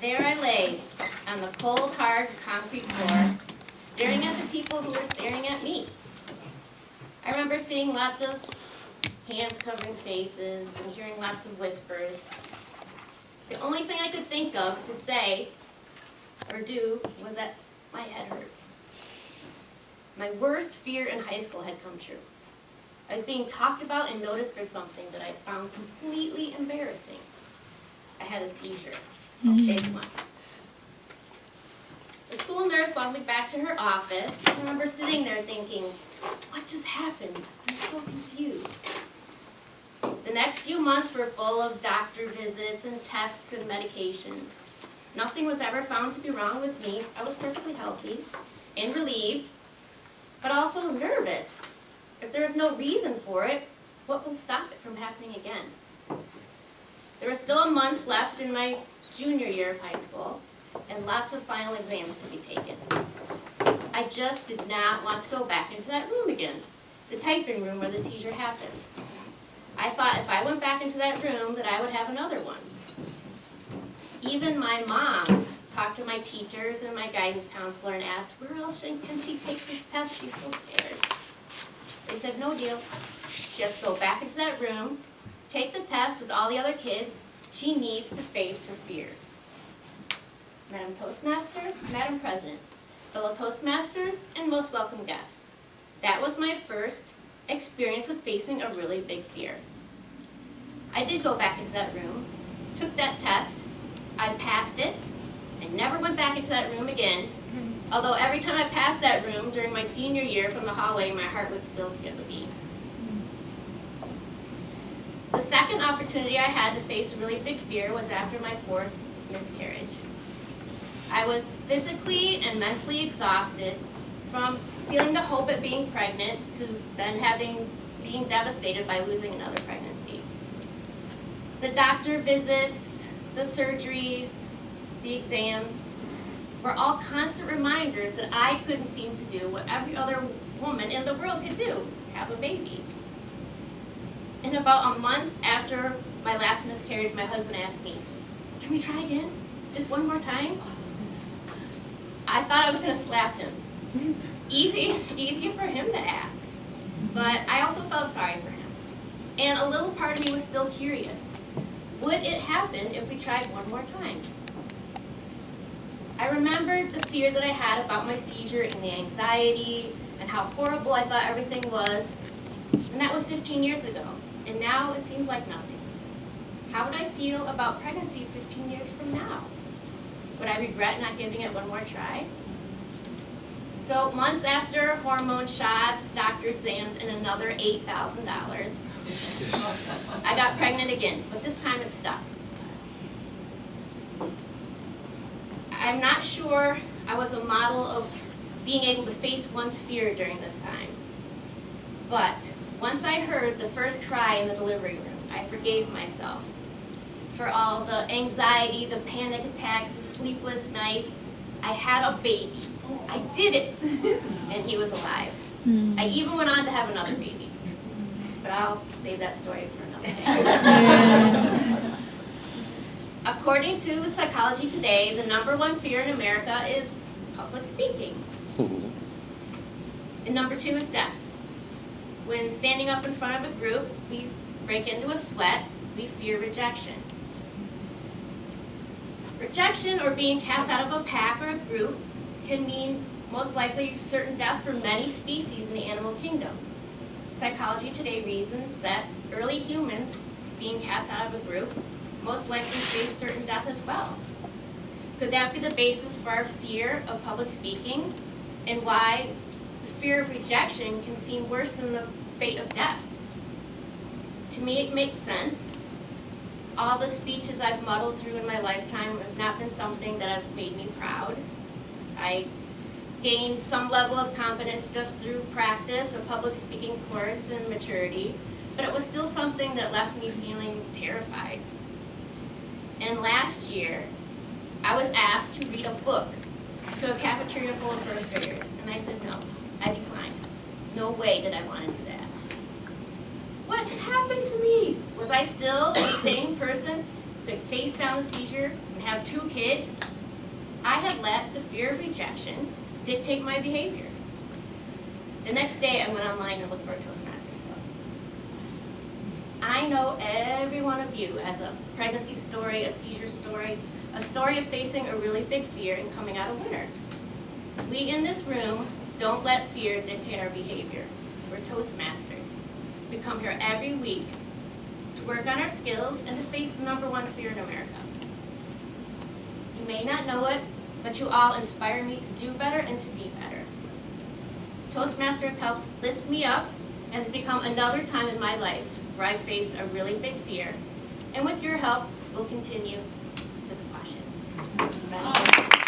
There I lay on the cold, hard concrete floor, staring at the people who were staring at me. I remember seeing lots of hands covering faces and hearing lots of whispers. The only thing I could think of to say or do was that my head hurts. My worst fear in high school had come true. I was being talked about and noticed for something that I found completely embarrassing. I had a seizure, a big one. The school nurse walked me back to her office. I remember sitting there thinking, what just happened? I'm so confused. The next few months were full of doctor visits and tests and medications. Nothing was ever found to be wrong with me. I was perfectly healthy and relieved, but also nervous. If there was no reason for it, what will stop it from happening again? There was still a month left in my junior year of high school and lots of final exams to be taken. I just did not want to go back into that room again, the typing room where the seizure happened. I thought if I went back into that room that I would have another one. Even my mom talked to my teachers and my guidance counselor and asked, where else can she take this test? She's so scared. They said, no deal. Just go back into that room, take the test with all the other kids. She needs to face her fears. Madam Toastmaster, Madam President, fellow Toastmasters, and most welcome guests. That was my first experience with facing a really big fear. I did go back into that room, took that test, I passed it, and never went back into that room again. Although every time I passed that room during my senior year from the hallway, my heart would still skip a beat. The second opportunity I had to face a really big fear was after my fourth miscarriage. I was physically and mentally exhausted from feeling the hope at being pregnant to then being devastated by losing another pregnancy. The doctor visits, the surgeries, the exams were all constant reminders that I couldn't seem to do what every other woman in the world could do, have a baby. And about a month after my last miscarriage, my husband asked me, can we try again? Just one more time? I thought I was going to slap him. Easy for him to ask. But I also felt sorry for him. And a little part of me was still curious. Would it happen if we tried one more time? I remembered the fear that I had about my seizure and the anxiety and how horrible I thought everything was. And that was 15 years ago. And now it seemed like nothing. How would I feel about pregnancy 15 years from now? Would I regret not giving it one more try? So months after hormone shots, doctor exams, and another $8,000, I got pregnant again, but this time it stuck. I'm not sure I was a model of being able to face one's fear during this time. But once I heard the first cry in the delivery room, I forgave myself for all the anxiety, the panic attacks, the sleepless nights. I had a baby. I did it. And he was alive. I even went on to have another baby. But I'll save that story for another day. According to Psychology Today, the #1 fear in America is public speaking. And #2 is death. When standing up in front of a group, we break into a sweat, we fear rejection. Rejection, or being cast out of a pack or a group, can mean most likely certain death for many species in the animal kingdom. Psychology Today reasons that early humans, being cast out of a group, most likely face certain death as well. Could that be the basis for our fear of public speaking, and why the fear of rejection can seem worse than the fate of death? To me, it makes sense. All the speeches I've muddled through in my lifetime have not been something that have made me proud. I gained some level of confidence just through practice, a public speaking course, and maturity, but it was still something that left me feeling terrified. And last year, I was asked to read a book to a cafeteria full of first graders, and I said no, I declined. No way did I want to do that. What happened to me? Was I still the same person could face down a seizure and have 2 kids, I had let the fear of rejection dictate my behavior. The next day, I went online and looked for a Toastmasters book. I know every one of you has a pregnancy story, a seizure story, a story of facing a really big fear and coming out a winner. We in this room don't let fear dictate our behavior. We're Toastmasters. We come here every week to work on our skills and to face the #1 fear in America. You may not know it, but you all inspire me to do better and to be better. Toastmasters helps lift me up and has become another time in my life where I faced a really big fear. And with your help, we'll continue to squash it.